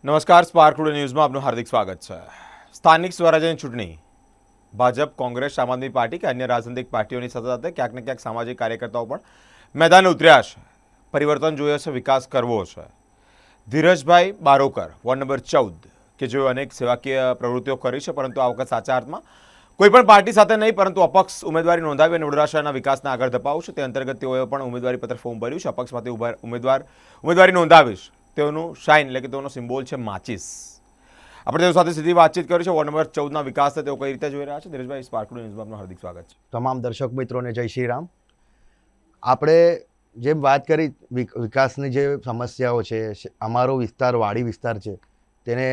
નમસ્કાર, spark today ન્યૂઝમાં આપનું હાર્દિક સ્વાગત છે. સ્થાનિક સ્વરાજ્યની ચૂંટણી ભાજપ, કોંગ્રેસ, આમ આદમી પાર્ટી કે અન્ય રાજનૈતિક પાર્ટીઓની સાથે ક્યાંક ને ક્યાંક સામાજિક કાર્યકર્તાઓ પણ મેદાને ઉતર્યા છે. પરિવર્તન જોઈએ છે, વિકાસ કરવો છે. ધીરજભાઈ બારોકર, વોર્ડ નંબર 14, કે જેઓ અનેક સેવાકીય પ્રવૃત્તિઓ કરી છે, પરંતુ આ વખત સાચા અર્થમાં કોઈ પણ પાર્ટી સાથે નહીં, પરંતુ અપક્ષ ઉમેદવારી નોંધાવી અને વડોદરા શહેરના વિકાસને આગળ ધપાવશે. તે અંતર્ગત તેઓએ પણ ઉમેદવારી પત્ર ફોર્મ ભર્યું છે. અપક્ષમાંથી ઉમેદવારી નોંધાવીશ. તેઓનું શાઇન એટલે કે તેઓનો સિમ્બોલ છે માચિસ. આપણે તેઓ સાથે સીધી વાતચીત કરી છે. વોર્ડ નંબર 14ના વિકાસને તેઓ કઈ રીતે જોઈ રહ્યા છે. ધીરજભાઈ, સ્પાર્ક ટુડે ન્યૂઝમાં આપનું હાર્દિક સ્વાગત છે. તમામ દર્શક મિત્રોને જય શ્રી રામ. આપણે જેમ વાત કરી વિકાસની જે સમસ્યાઓ છે, અમારો વિસ્તાર વાડી વિસ્તાર છે, તેને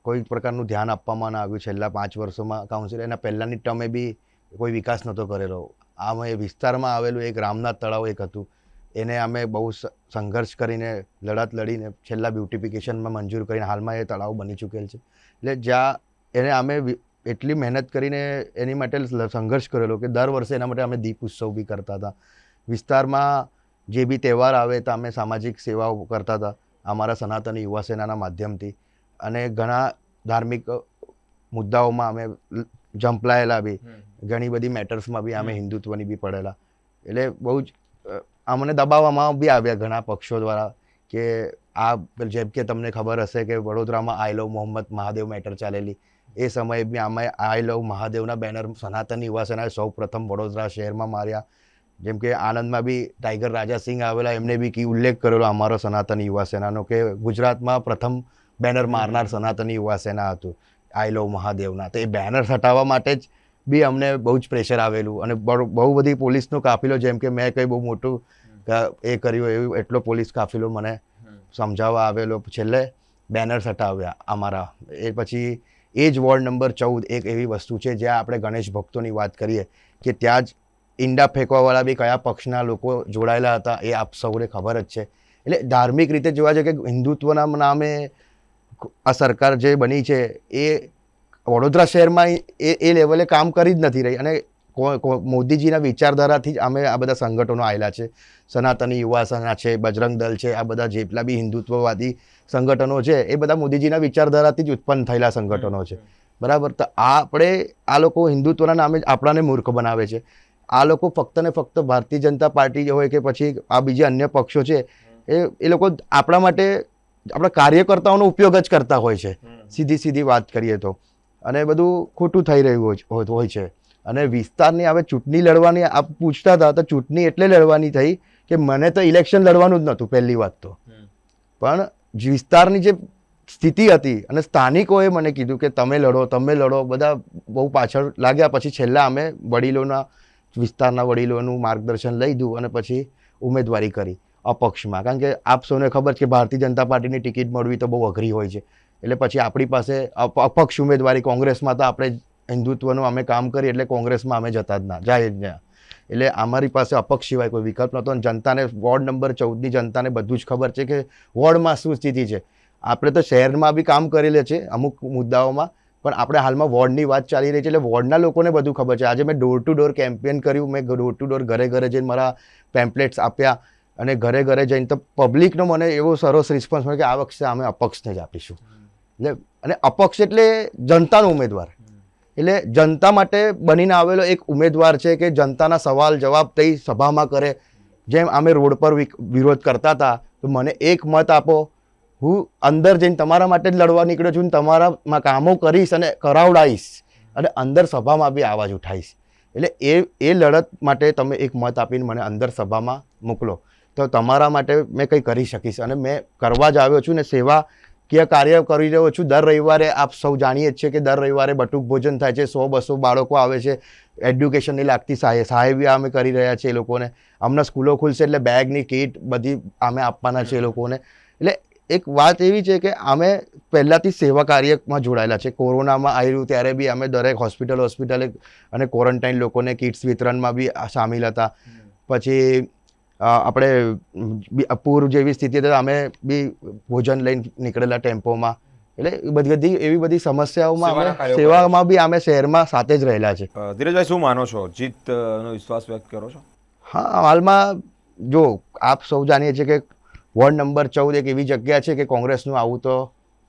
કોઈ પ્રકારનું ધ્યાન આપવામાં ન આવ્યું છેલ્લા 5 વર્ષોમાં. કાઉન્સિલ એના પહેલાંની ટર્મે બી કોઈ વિકાસ નહોતો કરેલો. આમાં વિસ્તારમાં આવેલું એક રામનાથ તળાવ એક હતું, એને અમે બહુ સંઘર્ષ કરીને લડત લડીને છેલ્લા બ્યુટિફિકેશનમાં મંજૂર કરીને હાલમાં એ તળાવ બની ચૂકેલ છે. એટલે જ્યાં એને અમે એટલી મહેનત કરીને એની માટે સંઘર્ષ કરેલો કે દર વર્ષે એના માટે અમે દીપ ઉત્સવ બી કરતા હતા. વિસ્તારમાં જે બી તહેવાર આવે તો અમે સામાજિક સેવાઓ કરતા હતા અમારા સનાતની યુવા સેનાના માધ્યમથી, અને ઘણા ધાર્મિક મુદ્દાઓમાં અમે ઝંપલાયેલા બી, ઘણી બધી મેટર્સમાં બી અમે હિન્દુત્વની બી પડેલા. એટલે બહુ જ અમને દબાવવામાં બી આવ્યા ઘણા પક્ષો દ્વારા કે આ જેમ કે તમને ખબર હશે કે વડોદરામાં આઈ લવ મોહમ્મદ મહાદેવ મેટર ચાલેલી. એ સમયે બી અમે આઈ લવ મહાદેવના બેનર સનાતની યુવા સેનાએ સૌ પ્રથમ વડોદરા શહેરમાં માર્યા. જેમ કે આણંદમાં બી ટાઈગર રાજાસિંહ આવેલા, એમને બી ઉલ્લેખ કરેલો અમારો સનાતની યુવા સેનાનો કે ગુજરાતમાં પ્રથમ બેનર મારનાર સનાતની યુવા સેના હતું આઈ લવ મહાદેવના. તો એ બેનર હટાવવા માટે જ બી અમને બહુ જ પ્રેશર આવેલું, અને બહુ બધી પોલીસનો કાફિલો, જેમ કે મેં કંઈ બહુ મોટું એ કર્યું એવું એટલો પોલીસ કાફિલો મને સમજાવવા આવેલો. છેલ્લે બેનર્સ હટાવ્યા અમારા. એ પછી એ જ વોર્ડ નંબર 14 એક એવી વસ્તુ છે જ્યાં આપણે ગણેશ ભક્તોની વાત કરીએ કે ત્યાં જ ઈંડા ફેંકવાવાળા બી કયા પક્ષના લોકો જોડાયેલા હતા એ આપ સૌને ખબર જ છે. એટલે ધાર્મિક રીતે જોવા જાય કે હિન્દુત્વના નામે આ સરકાર જે બની છે એ વડોદરા શહેરમાં એ લેવલે કામ કરી જ નથી રહી. અને મોદીજીના વિચારધારાથી જ અમે આ બધા સંગઠનો આવેલા છે. સનાતની યુવા સેના છે, બજરંગ દળ છે, આ બધા જેટલા બી હિન્દુત્વવાદી સંગઠનો છે એ બધા મોદીજીના વિચારધારાથી જ ઉત્પન્ન થયેલા સંગઠનો છે. બરાબર. તો આપણે આ લોકો હિન્દુત્વના નામે જ આપણાને મૂર્ખ બનાવે છે. આ લોકો ફક્ત ને ફક્ત ભારતીય જનતા પાર્ટી હોય કે પછી આ બીજા અન્ય પક્ષો છે, એ લોકો આપણા માટે આપણા કાર્યકર્તાઓનો ઉપયોગ જ કરતા હોય છે, સીધી વાત કરીએ તો. અને બધું ખોટું થઈ રહ્યું હોય છે. અને વિસ્તારની હવે ચૂંટણી લડવાની આપ પૂછતા હતા, તો ચૂંટણી એટલે લડવાની થઈ કે મને તો ઇલેક્શન લડવાનું જ નહોતું પહેલી વાત તો. પણ વિસ્તારની જે સ્થિતિ હતી અને સ્થાનિકોએ મને કીધું કે તમે લડો, બધા બહુ પાછળ લાગ્યા. પછી છેલ્લા અમે વિસ્તારના વડીલોનું માર્ગદર્શન લઈ દીધું અને પછી ઉમેદવારી કરી અપક્ષમાં. કારણ કે આપ સૌને ખબર છે કે ભારતીય જનતા પાર્ટીની ટિકિટ મળવી તો બહુ અઘરી હોય છે. એટલે પછી આપણી પાસે અપક્ષ ઉમેદવારી, કોંગ્રેસમાં તો આપણે હિન્દુત્વનું અમે કામ કરીએ એટલે કોંગ્રેસમાં અમે જતા જ ના જાય. એટલે અમારી પાસે અપક્ષ સિવાય કોઈ વિકલ્પ નહોતો. અને જનતાને વોર્ડ નંબર 14ની જનતાને બધું જ ખબર છે કે વોર્ડમાં શું સ્થિતિ છે. આપણે તો શહેરમાં બી કામ કરેલું છે અમુક મુદ્દાઓમાં, પણ આપણે હાલમાં વોર્ડની વાત ચાલી રહી છે એટલે વોર્ડના લોકોને બધું ખબર છે. આજે મેં ડોર ટુ ડોર કેમ્પેન કર્યું, મેં ડોર ટુ ડોર ઘરે જઈને મારા પેમ્પલેટ્સ આપ્યા, અને ઘરે જઈને તો પબ્લિકનો મને એવો સરસ રિસ્પોન્સ મળ્યો કે આ વખતે અમે અપક્ષને જ આપીશું. એટલે અને અપક્ષ એટલે જનતાનો ઉમેદવાર, એટલે જનતા માટે બનીને આવેલો એક ઉમેદવાર છે કે જનતાના સવાલ જવાબ થઈ સભામાં કરે. જેમ અમે રોડ પર વિરોધ કરતા હતા તો મને એક મત આપો, હું અંદર જઈને તમારા માટે જ લડવા નીકળ્યો છું, તમારા કામો કરીશ અને કરાવડાવીશ, અને અંદર સભામાં બી આવાજ ઉઠાવીશ. એટલે એ લડત માટે તમે એક મત આપીને મને અંદર સભામાં મોકલો તો તમારા માટે મેં કંઈ કરી શકીશ. અને મેં કરવા જ આવ્યો છું ને સેવા કે કાર્ય કરી રહ્યો છું. દર રવિવારે આપ સૌ જાણીએ જ છે કે દર રવિવારે બટુક ભોજન થાય છે, 100-200 બાળકો આવે છે. એડ્યુકેશનની લાગતી સહાય બી અમે કરી રહ્યા છીએ એ લોકોને. હમણાં સ્કૂલો ખુલશે એટલે બેગની કીટ બધી અમે આપવાના છે એ લોકોને. એટલે એક વાત એવી છે કે અમે પહેલાંથી સેવા કાર્યમાં જોડાયેલા છે. કોરોનામાં આવ્યું ત્યારે બી અમે દરેક હોસ્પિટલે અને ક્વોરન્ટાઇન લોકોને કિટ્સ વિતરણમાં બી સામેલ હતા. પછી આપણે પૂર જેવી સ્થિતિ હતી અમે બી ભોજન લઈને નીકળેલા ટેમ્પોમાં. એટલે એવી બધી સમસ્યાઓમાં સેવામાં બી અમે શહેરમાં સાથે જ રહેલા છે. ધીરજભાઈ, શું માનો છો? જીતનો વિશ્વાસ વ્યક્ત કરો છો? હા, હાલમાં જો આપ સૌ જાણીએ છીએ કે વોર્ડ નંબર 14 એક એવી જગ્યા છે કે કોંગ્રેસનું આવું તો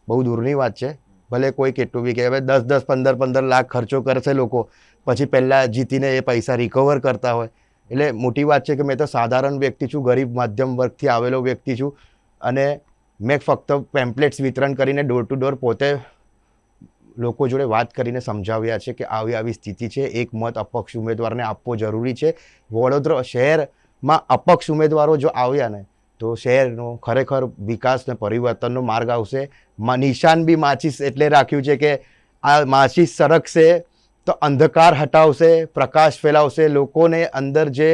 બહુ દૂરની વાત છે. ભલે કોઈ કેટલું બી કે હવે 10-10 15-15 લાખ ખર્ચો કરશે લોકો, પછી પહેલાં જીતીને એ પૈસા રિકવર કરતા હોય. એટલે મોટી વાત છે કે મેં તો સાધારણ વ્યક્તિ છું, ગરીબ મધ્યમ વર્ગથી આવેલો વ્યક્તિ છું, અને મેં ફક્ત પેમ્પલેટ્સ વિતરણ કરીને ડોર ટુ ડોર પોતે લોકો જોડે વાત કરીને સમજાવ્યા છે કે આવી આવી સ્થિતિ છે, એક મત અપક્ષ ઉમેદવારને આપવો જરૂરી છે. વડોદરા શહેરમાં અપક્ષ ઉમેદવારો જો આવ્યા ને તો શહેરનો ખરેખર વિકાસ ને પરિવર્તનનો માર્ગ આવશે. નિશાન બી માચીસ એટલે રાખ્યું છે કે આ માચીસ સરકશે તો અંધકાર હટાવશે, પ્રકાશ ફેલાવશે. લોકોને અંદર જે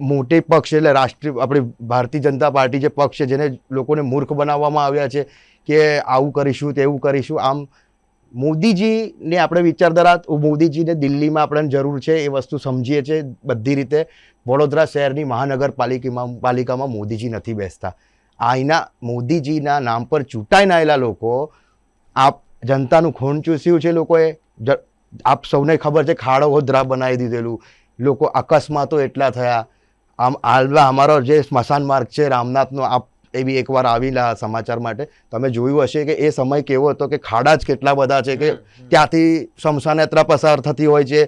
મોટી પક્ષ એટલે રાષ્ટ્રીય આપણી ભારતીય જનતા પાર્ટી જે પક્ષ છે જેને લોકોને મૂર્ખ બનાવવામાં આવ્યા છે કે આવું કરીશું તેવું કરીશું, આમ મોદીજીને આપણે વિચારધારા, મોદીજીને દિલ્હીમાં આપણને જરૂર છે એ વસ્તુ સમજીએ છીએ બધી રીતે. વડોદરા શહેરની પાલિકામાં મોદીજી નથી બેસતા. અહીંના મોદીજીના નામ પર ચૂંટાઈને આવેલા લોકો આપ જનતાનું ખૂન ચૂસ્યું છે લોકોએ. આપ સૌને ખબર છે ખાડો હોદ્રા બનાવી દીધેલું, લોકો અકસ્માતો એટલા થયા. આમ હાલમાં અમારો જે સ્મશાન માર્ગ છે રામનાથનો, આપ એ બી એકવાર આવેલા સમાચાર માટે તમે જોયું હશે કે એ સમય કેવો હતો કે ખાડા જ કેટલા બધા છે કે ત્યાંથી સ્મશાન યાત્રા પસાર થતી હોય છે.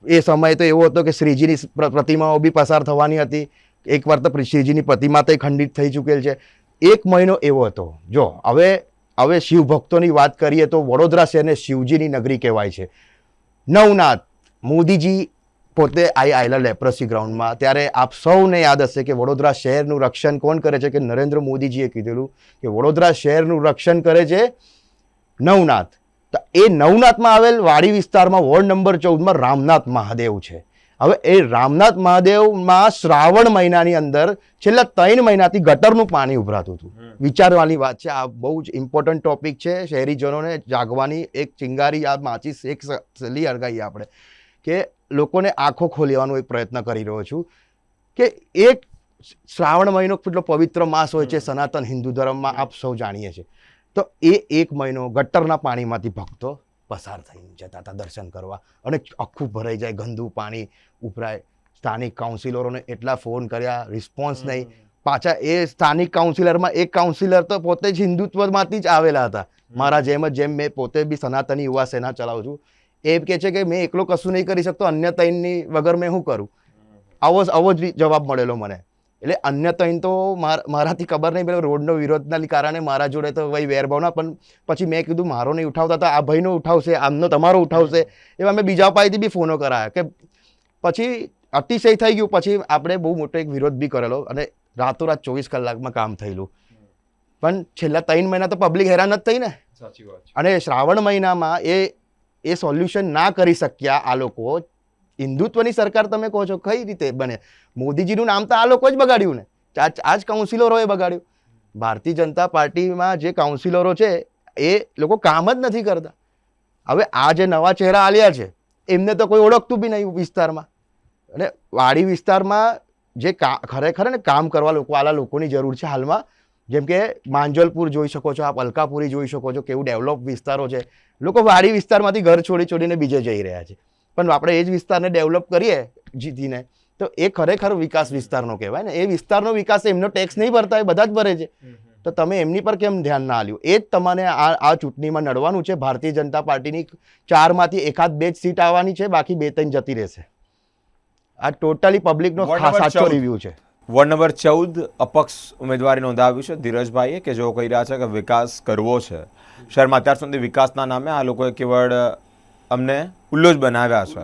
એ સમય તો એવો હતો કે શ્રીજીની પ્રતિમાઓ બી પસાર થવાની હતી. એકવાર તો શ્રીજીની પ્રતિમા તો ખંડિત થઈ ચૂકેલ છે. 1 મહિનો એવો હતો. જો હવે શિવ ભક્તોની વાત કરીએ તો વડોદરા શહેરને શિવજીની નગરી કહેવાય છે. નવનાથ મોદીજી પોતે આવેલા લેપ્રસી ગ્રાઉન્ડમાં, ત્યારે આપ સૌને યાદ હશે કે વડોદરા શહેરનું રક્ષણ કોણ કરે છે, કે નરેન્દ્ર મોદીજીએ કીધેલું કે વડોદરા શહેરનું રક્ષણ કરે છે નવનાથ. તો એ નવનાથમાં આવેલ વાડી વિસ્તારમાં વોર્ડ નંબર 14માં રામનાથ મહાદેવ છે. હવે એ રામનાથ મહાદેવમાં શ્રાવણ મહિનાની અંદર છેલ્લા 3 મહિનાથી ગટરનું પાણી ઉભરાતું હતું. વિચારવાની વાત છે. આ બહુ જ ઇમ્પોર્ટન્ટ ટોપિક છે. શહેરીજનોને જાગવાની એક ચિંગારી, આ માચીસ એક સલી અળગાઈ આપણે કે લોકોને આંખો ખોલવાનો એક પ્રયત્ન કરી રહ્યો છું કે એક શ્રાવણ મહિનો કેટલો પવિત્ર માસ હોય છે સનાતન હિન્દુ ધર્મમાં, આપ સૌ જાણીએ છીએ. તો એ 1 મહિનો ગટરના પાણીમાંથી ભક્તો પસાર થઈને જતા હતા દર્શન કરવા, અને આખું ભરાઈ જાય, ગંદુ પાણી ઉભરાય. સ્થાનિક કાઉન્સિલરોને એટલા ફોન કર્યા, રિસ્પોન્સ નહીં. પાછા એ સ્થાનિક કાઉન્સિલરમાં એક કાઉન્સિલર તો પોતે જ હિન્દુત્વમાંથી જ આવેલા હતા મારા જેમ મેં પોતે બી સનાતની યુવા સેના ચલાવું છું. એ કહે છે કે મેં એકલો કશું નહીં કરી શકતો, અન્ય 3ની વગર મેં શું કરું. આવો જ જવાબ મળેલો મને. એટલે અન્ય 3 તો મારાથી ખબર નહીં, પેલો રોડનો વિરોધના કારણે મારા જોડે તો વહી વેરભાવના, પણ પછી મેં કીધું મારો નહીં ઉઠાવતા તો આ ભાઈનો ઉઠાવશે, આમનો તમારો ઉઠાવશે. એવા મેં બીજા પાસેથી બી ફોનો કરાયા કે પછી અતિશય થઈ ગયું. પછી આપણે બહુ મોટો એક વિરોધ બી કરેલો અને રાતોરાત 24 કલાકમાં કામ થયેલું. પણ છેલ્લા 3 મહિના તો પબ્લિક હેરાન જ થઈ ને. સાચી વાત છે. અને શ્રાવણ મહિનામાં એ સોલ્યુશન ના કરી શક્યા આ લોકો. હિન્દુત્વની સરકાર તમે કહો છો, કઈ રીતે બને? મોદીજીનું નામ તો આ લોકો જ બગાડ્યું ને, આ જ કાઉન્સિલરોએ બગાડ્યું. ભારતીય જનતા પાર્ટીમાં જે કાઉન્સિલરો છે એ લોકો કામ જ નથી કરતા. હવે આ જે નવા ચહેરા આલ્યા છે એમને તો કોઈ ઓળખતું બી નહીં વિસ્તારમાં. અને વાડી વિસ્તારમાં જે ખરેખર ને કામ કરવા આલા લોકોની જરૂર છે હાલમાં. જેમ કે માંજલપુર જોઈ શકો છો, આપ અલકાપુરી જોઈ શકો છો, કેવું ડેવલપ વિસ્તારો છે. લોકો વાડી વિસ્તારમાંથી ઘર છોડીને બીજે જઈ રહ્યા છે. પણ આપણે એ જ વિસ્તારને ડેવલપ કરીએ જીતીને તો એ ખરેખર વિકાસ વિસ્તારનો કહેવાય ને. એ વિસ્તારનો વિકાસ એમનો ટેક્સ નહીં ભરતા, એ બધા જ ભરે છે. તો તમે એમની પર કેમ ધ્યાન ના આલ્યું? એ જ તમને આ ચૂંટણીમાં નડવાનું છે. ભારતીય જનતા પાર્ટીની 4માંથી 1-2 જ સીટ આવવાની છે, બાકી 2-3 જતી રહેશે. આ ટોટલી પબ્લિકનો સાચો રિવ્યુ છે. વોર્ડ નંબર 14 અપક્ષ ઉમેદવારી નોંધાવ્યું છે ધીરજભાઈએ, કે જેઓ કહી રહ્યા છે કે વિકાસ કરવો છે શહેરમાં. અત્યાર સુધી વિકાસના નામે આ લોકોએ કેવળ અમને ઉલ્લો જ બનાવ્યા છે.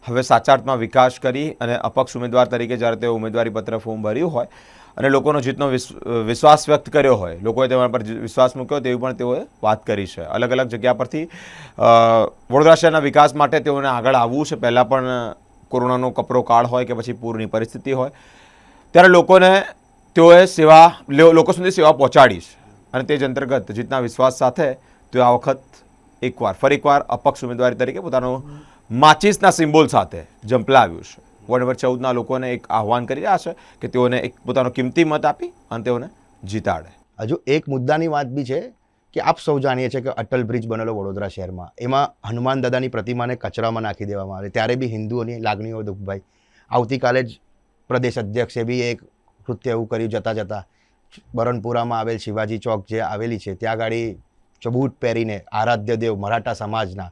હવે સાચા અર્થમાં વિકાસ કરી અને અપક્ષ ઉમેદવાર તરીકે જ્યારે તેઓ ઉમેદવારી પત્ર ફોર્મ ભર્યું હોય અને લોકોનો જીતનો વિશ્વાસ વ્યક્ત કર્યો હોય, લોકોએ તેમના પર વિશ્વાસ મૂક્યો તેવી પણ તેઓએ વાત કરી છે. અલગ અલગ જગ્યા પરથી વડોદરા શહેરના વિકાસ માટે તેઓને આગળ આવવું છે. પહેલાં પણ કોરોનાનો કપરો કાળ હોય કે પછી પૂરની પરિસ્થિતિ હોય ત્યારે લોકોને તેઓએ લોકો સુધી સેવા પહોંચાડી છે. અને તે જ અંતર્ગત જીતના વિશ્વાસ સાથે તેઓ આ વખત ફરી એકવાર અપક્ષ ઉમેદવારી તરીકે પોતાનું માચીસના સિમ્બોલ સાથે ઝંપલાવ્યું છે. વોર્ડ નંબર 14ના લોકોને એક આહવાન કરી રહ્યા છે કે તેઓને એક પોતાનો કિંમતી મત આપી અને તેઓને જીતાડે. હજુ એક મુદ્દાની વાત બી છે કે આપ સૌ જાણીએ છીએ કે અટલ બ્રિજ બનેલો વડોદરા શહેરમાં, એમાં હનુમાન દાદાની પ્રતિમાને કચરામાં નાખી દેવામાં આવે, ત્યારે બી હિન્દુઓની લાગણીઓ દુઃખભાઈ. આવતીકાલે જ પ્રદેશ અધ્યક્ષે બી એક કૃત્ય એવું કર્યું જતા બરનપુરામાં આવેલ શિવાજી ચોક જે આવેલી છે ત્યાં ગાડી બૂટ પહેરીને આરાધ્ય દેવ મરાઠા સમાજના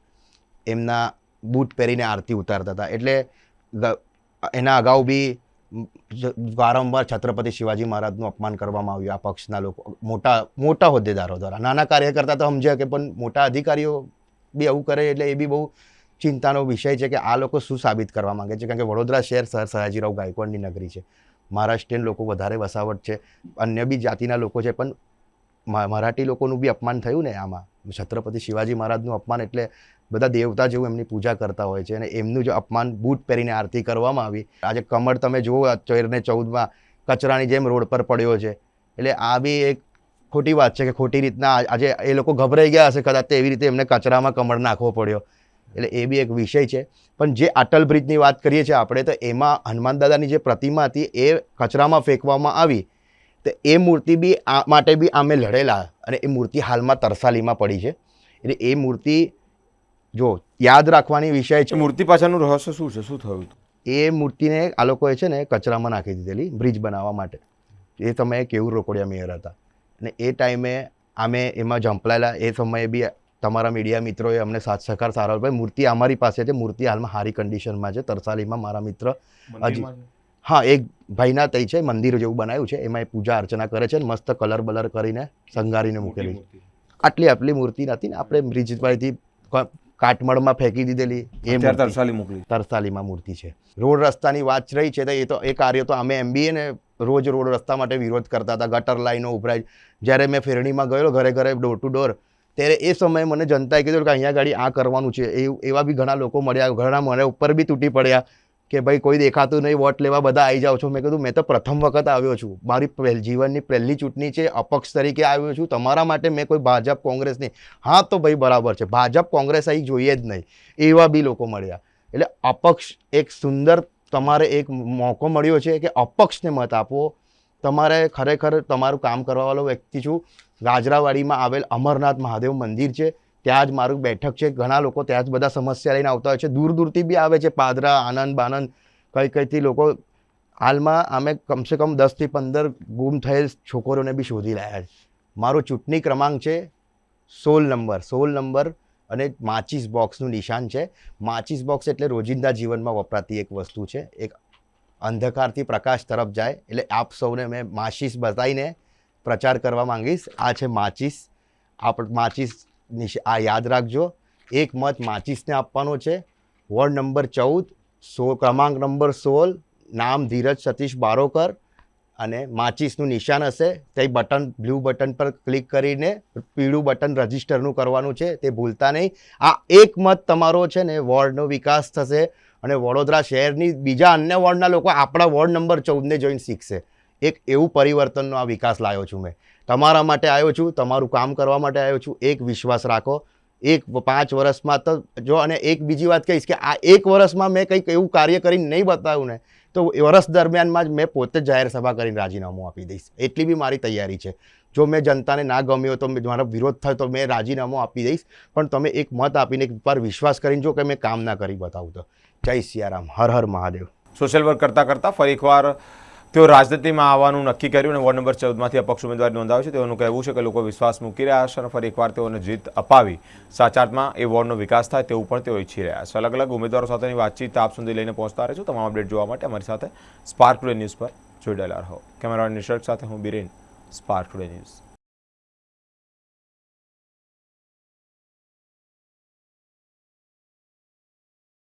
એમના બૂટ પહેરીને આરતી ઉતારતા હતા. એટલે એના અગાઉ બી વારંવાર છત્રપતિ શિવાજી મહારાજનું અપમાન કરવામાં આવ્યું આ પક્ષના લોકો, મોટા હોદ્દેદારો દ્વારા. નાના કાર્યકર્તા તો સમજ્યા કે પણ મોટા અધિકારીઓ બી આવું કરે એટલે એ બી બહુ ચિંતાનો વિષય છે કે આ લોકો શું સાબિત કરવા માંગે છે. કારણ કે વડોદરા શહેર સર સયાજીરાવ ગાયકવાડની નગરી છે. મહારાષ્ટ્રીયન લોકો વધારે વસાવટ છે, અન્ય બી જાતિના લોકો છે, પણ મરાઠી લોકોનું બી અપમાન થયું ને આમાં. છત્રપતિ શિવાજી મહારાજનું અપમાન એટલે બધા દેવતા જેવું એમની પૂજા કરતા હોય છે અને એમનું જે અપમાન બૂટ પહેરીને આરતી કરવામાં આવી. આજે કમળ તમે જુઓ 13/14 કચરાની જેમ રોડ પર પડ્યો છે. એટલે આ બી એક ખોટી વાત છે કે ખોટી રીતના આજે એ લોકો ગભરાઈ ગયા હશે કદાચ તો એવી રીતે એમને કચરામાં કમળ નાખવો પડ્યો. એટલે એ બી એક વિષય છે. પણ જે અટલ બ્રિજની વાત કરીએ છીએ આપણે, તો એમાં હનુમાન દાદાની જે પ્રતિમા હતી એ કચરામાં ફેંકવામાં આવી. તો એ મૂર્તિ બી આ માટે બી અમે લડેલા અને એ મૂર્તિ હાલમાં તરસાલીમાં પડી છે. એટલે એ મૂર્તિ જો યાદ રાખવાની વિષય છે. મૂર્તિ પાછળનું રહસ્ય શું છે, શું થયું? એ મૂર્તિને આ લોકોએ છે ને કચરામાં નાખી દીધેલી બ્રિજ બનાવવા માટે. એ સમયે કેવું રોકડિયા મેયર હતા અને એ ટાઈમે અમે એમાં ઝંપલાયેલા. એ સમયે બી તમારા મીડિયા મિત્રોએ અમને સાથ સહકાર સારો આપ્યો. મૂર્તિ અમારી પાસે છે, મૂર્તિ હાલમાં સારી કન્ડિશનમાં છે તરસાલીમાં. મારા મિત્ર હજી હા એક ભાઈના તઈ છે, મંદિર જેવું બનાવ્યું છે, એમાં એ પૂજા અર્ચના કરે છે, મસ્ત કલર બલર કરીને શણગારીને મૂકેલી છે. આટલી મૂર્તિ નથી ને આપણે બ્રિજ પરથી કાટમળમાં ફેંકી દીધેલી એ તરસાલી મોકલી, તરસાલીમાં મૂર્તિ છે. રોડ રસ્તાની વાત રહી છે તો એ કાર્ય તો અમે MBA ને રોજ રોડ રસ્તા માટે વિરોધ કરતા હતા. ગટર લાઈનો ઉભરાય. જ્યારે મેં ફેરણીમાં ગયેલો ઘરે ડોર ટુ ડોર, ત્યારે એ સમયે મને જનતાએ કીધું કે અહીંયા ગાડી આ કરવાનું છે. એવા બી ઘણા લોકો મળ્યા, ઘણા મને ઉપર બી તૂટી પડ્યા કે ભાઈ કોઈ દેખાતું નહીં, વોટ લેવા બધા આવી જાઓ છો. મેં કીધું મેં તો પ્રથમ વખત આવ્યો છું, મારી જીવનની પહેલી ચૂંટણી છે, અપક્ષ તરીકે આવ્યો છું. તમારા માટે મેં કોઈ ભાજપ કોંગ્રેસ નહીં. હા તો ભાઈ બરાબર છે, ભાજપ કોંગ્રેસ અહીં જોઈએ જ નહીં, એવા બી લોકો મળ્યા. એટલે અપક્ષ એક સુંદર તમારે એક મોકો મળ્યો છે કે અપક્ષને મત આપો. તમારે ખરેખર તમારું કામ કરવાવાળો વ્યક્તિ છું. ગાજરાવાડીમાં આવેલ અમરનાથ મહાદેવ મંદિર છે, ત્યાં જ મારું બેઠક છે. ઘણા લોકો ત્યાં જ બધા સમસ્યા લઈને આવતા હોય છે, દૂર દૂરથી બી આવે છે, પાદરા, આનંદ બાનંદ કઈથી લોકો. હાલમાં અમે કમસે કમ 10 થી 15 ગુમ થયેલ છોકરીઓને બી શોધી રહ્યા છે. મારો ચૂંટણી ક્રમાંક છે 16 નંબર અને માચીસ બોક્સનું નિશાન છે. માચીસ બોક્સ એટલે રોજિંદા જીવનમાં વપરાતી એક વસ્તુ છે, એક અંધકારથી પ્રકાશ તરફ જાય. એટલે આપ સૌને મેં માચીસ બતાવીને પ્રચાર કરવા માંગીશ. આ છે માચીસ. માચીસ આ યાદ રાખજો, એક મત માચીસને આપવાનો છે. વોર્ડ નંબર 14, ક્રમાંક નંબર 16, નામ ધીરજ સતીશ બારોકર અને માચીસનું નિશાન હશે. તે બ્લુ બટન પર ક્લિક કરીને પીળું બટન રજીસ્ટરનું કરવાનું છે, તે ભૂલતા નહીં. આ એક મત તમારો છે ને વોર્ડનો વિકાસ થશે અને વડોદરા શહેરની બીજા અન્ય વોર્ડના લોકો આપણા વોર્ડ નંબર 14ને જોઈને શીખશે. એક એવું પરિવર્તનનો આ વિકાસ લાવ્યો છું મેં. તમારા માટે આવ્યો છું, તમારું કામ કરવા માટે આવ્યો છું. એક વિશ્વાસ રાખો, 5 વર્ષમાં તો જો. અને એક બીજી વાત કહીશ કે આ 1 વર્ષમાં મેં કંઈક એવું કાર્ય કરીને નહીં બતાવ્યું ને તો વર્ષ દરમિયાનમાં જ મેં પોતે જ જાહેર સભા કરીને રાજીનામું આપી દઈશ. એટલી બી મારી તૈયારી છે. જો મેં જનતાને ના ગમ્યો તો મારો વિરોધ થાય તો મેં રાજીનામું આપી દઈશ. પણ તમે એક મત આપીને એકવાર વિશ્વાસ કરીને જો કે મેં કામ ના કરી બતાવું તો. જય સિયારામ, હર હર મહાદેવ. સોશિયલ વર્ક કરતાં ફરી એકવાર તેઓ રાજનીતિમાં આવવાનું નક્કી કર્યું અને વોર્ડ નંબર 14માંથી અપક્ષ ઉમેદવારી નોંધાવી છે. તેઓનું કહેવું છે કે લોકો વિશ્વાસ મૂકી રહ્યા છે અને ફરી એકવાર તેઓને જીત અપાવી સાચા અર્થમાં એ વોર્ડનો વિકાસ થાય તેવું પણ તેઓ ઈચ્છી રહ્યા છે. અલગ અલગ ઉમેદવારો સાથેની વાતચીત આપ સુધી લઈને પહોંચતા રહીશું. તમામ અપડેટ જોવા માટે અમારી સાથે સ્પાર્ક ટુડે ન્યૂઝ પર જોડાયેલા રહો. કેમેરામેન નિસર્ગ સાથે હું બિરેન, સ્પાર્ક ટુડે ન્યૂઝ.